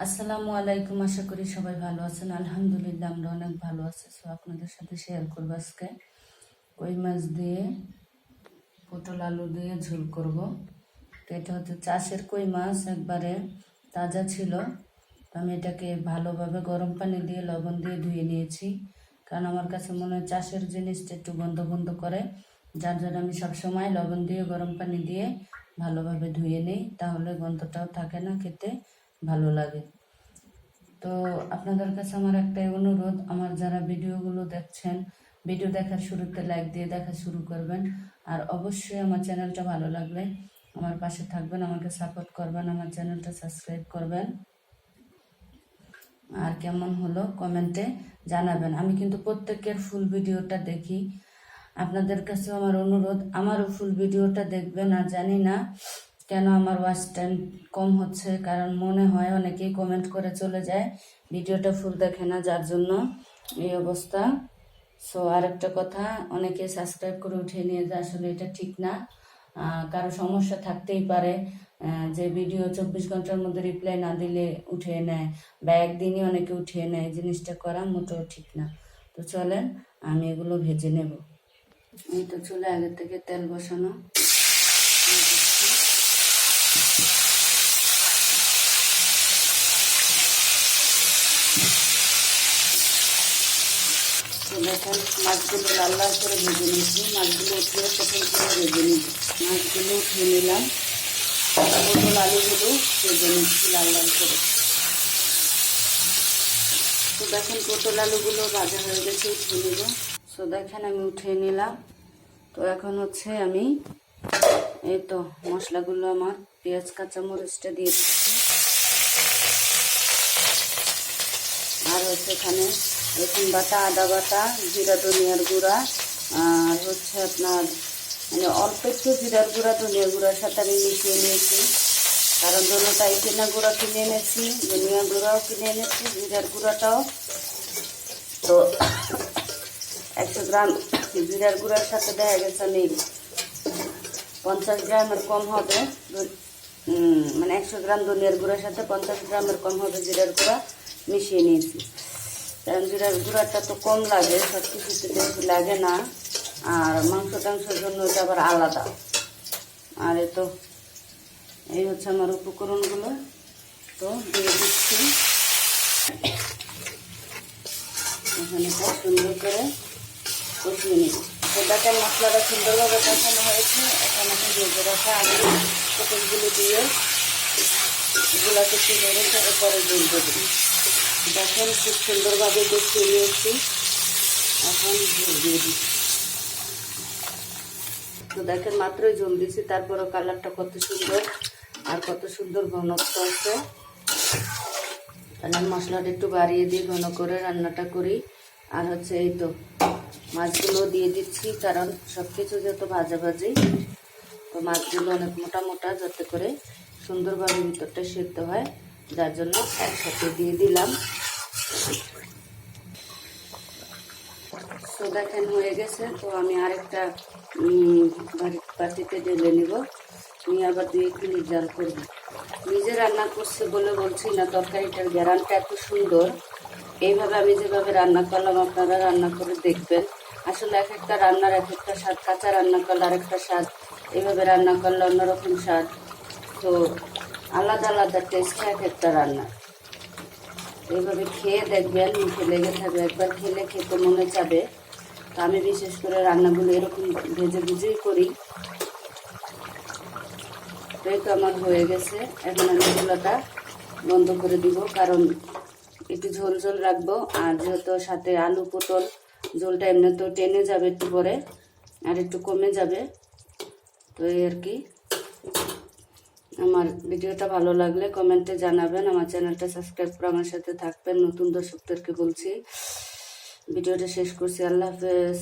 আসসালামু আলাইকুম। আশা করি সবাই ভালো আছেন। আলহামদুলিল্লাহ আমরা অনেক ভালো আছি। সো আপনাদের সাথে শেয়ার করবো আজকে কই মাছ দিয়ে পটল আলু দিয়ে ঝোল করব। তো এটা হচ্ছে চাষের কই মাছ, একবারে তাজা ছিল। তো আমি এটাকে ভালোভাবে গরম পানি দিয়ে লবণ দিয়ে ধুয়ে নিয়েছি, কারণ আমার কাছে মনে হয় চাষের জিনিসটা একটু গন্ধ গন্ধ করে, যার জন্য আমি সবসময় লবণ দিয়ে গরম পানি দিয়ে ভালোভাবে ধুয়ে নিই, তাহলে গন্ধটাও থাকে না, খেতে ভালো লাগে। তো আপনাদের কাছে আমার একটাই অনুরোধ, আমার যারা ভিডিওগুলো দেখছেন, ভিডিও দেখার শুরুতে লাইক দিয়ে দেখা শুরু করবেন। আর অবশ্যই আমার চ্যানেলটা ভালো লাগলে আমার পাশে থাকবেন, আমাকে সাপোর্ট করবেন, আমার চ্যানেলটা সাবস্ক্রাইব করবেন। আর কেমন হলো কমেন্টে জানাবেন। আমি কিন্তু প্রত্যেকের ফুল ভিডিওটা দেখি। আপনাদের কাছে আমার অনুরোধ, আমারও ফুল ভিডিওটা দেখবেন। আর জানি না কেন আমার ওয়াচ টাইম কম হচ্ছে, কারণ মনে হয় অনেকেই কমেন্ট করে চলে যায়, ভিডিওটা ফুল দেখে না, যার জন্য এই অবস্থা। সো আরেকটা কথা, অনেকে সাবস্ক্রাইব করে উঠিয়ে নিয়ে যায়, আসলে এটা ঠিক না। কারো সমস্যা থাকতেই পারে, যে ভিডিও 24 ঘন্টার মধ্যে রিপ্লাই না দিলে উঠিয়ে নেয়, বা একদিনই অনেকে উঠিয়ে নেয়। জিনিসটা করা মোটেও ঠিক না। তো চলেন আমি এগুলো ভেজে নেব। এই তো চুলে আগে থেকে তেল বসানো। দেখেন মাছগুলো লাল লাল করে ভেজে নিয়েছি। মাছগুলো উঠিয়ে প্রথম করে ভেজে নিই। মাছগুলো উঠিয়ে নিলাম, পটল আলুগুলো ভেজে নিচ্ছি লাল লাল করে। তো দেখেন পটল আলুগুলো ভাজা হয়ে গেছে, উঠিয়ে নিব। তো দেখেন আমি উঠিয়ে নিলাম। তো এখন হচ্ছে আমি এই তো মশলাগুলো, আমার পেঁয়াজ কাঁচামরিচটা দিয়ে দিচ্ছি। আর হচ্ছে এখানে রসুন বাটা, আদা বাটা, জিরা ধনিয়ার গুঁড়া, আর হচ্ছে আপনার মানে অল্প একটু জিরার গুঁড়া ধনিয়ার গুঁড়ার সাথে আমি মিশিয়ে নিয়েছি, কারণ দুটোটাই কেনা গুঁড়া কিনে এনেছি, ধনিয়া গুঁড়াও কিনে এনেছি, জিরার গুঁড়াটাও। তো 100 গ্রাম জিরার গুঁড়ার সাথে দেখা গেছে আমি 50 গ্রামের কম হবে, মানে 100 গ্রাম ধনিয়ার গুঁড়ার সাথে 50 গ্রামের কম হবে জিরার গুঁড়া মিশিয়ে নিয়েছি। কারণ জিরার গুঁড়াটা তো কম লাগে, সব কিছুতে বেশি লাগে না, আর মাংস টাংসের জন্য এটা আবার আলাদা। আর এই হচ্ছে আমার উপকরণগুলো, তো দিয়ে দিচ্ছি। এখানে খুব সুন্দর করে কষিয়ে নিই। তো দেখেন মশলাটা সুন্দরভাবে কষানো হয়েছে। এখন আমি ভেজে রাখা আলু পটলগুলো দিয়ে এগুলোকে একটু নেড়ে চেড়ে পরে জল দেবো। দেখেন খুব সুন্দরভাবে কষিয়ে নিয়েছি, এখন ঝোল দিয়ে দিচ্ছি। তো দেখেন মাত্রই ঝোল দিচ্ছি, তারপরও কালারটা কত সুন্দর আর কত সুন্দর ঘনত্ব আছে। তাহলে মশলাটা একটু বাড়িয়ে দিয়ে ঘন করে রান্নাটা করি। আর হচ্ছে এই তো মাছগুলো দিয়ে দিচ্ছি, কারণ সব কিছু যত ভাজাভাজি, তো মাছগুলো অনেক মোটা মোটা, যাতে করে সুন্দরভাবে ভিতরটা সেদ্ধ হয়, যার জন্য একসাথে দিয়ে দিলাম। তো দেখেন হয়ে গেছে। তো আমি আরেকটা বাটিতে ঢেলে নিব, নিয়ে আবার 2 মিনিট জাল করব। নিজে রান্না করছে বলে বলছি না, তরকারিটার গ্যারান্টি এত সুন্দর। এইভাবে আমি যেভাবে রান্না করলাম আপনারা রান্না করে দেখবেন। আসলে এক একটা রান্নার এক একটা স্বাদ, কাঁচা রান্না করলে আরেকটা স্বাদ, এইভাবে রান্না করলে অন্যরকম স্বাদ। তো আলাদা আলাদা টেস্ট এক একটা রান্না। এইভাবে খেয়ে দেখবেন, মুখে লেগে থাকবে, একবার খেলে খেতে মনে চাবে। তো আমি বিশেষ করে রান্নাগুলো এরকম ভেজে ভেজেই করি। তো এই তো আমার হয়ে গেছে। এখন আমি চুলাটা বন্ধ করে দিব, কারণ একটু ঝোল ঝোল রাখবো। আর যেহেতু সাথে আলু পটল, ঝোলটা এমনি তো টেনে যাবে একটু পরে, আর একটু কমে যাবে। তো এই আর কি। আমার ভিডিওটা ভালো লাগলে কমেন্টে জানাবেন, আমার চ্যানেলটা সাবস্ক্রাইব করে আমার সাথে থাকবেন। নতুন দর্শকদেরকে বলছি, ভিডিওটা শেষ করছি। আল্লাহ হাফেজ।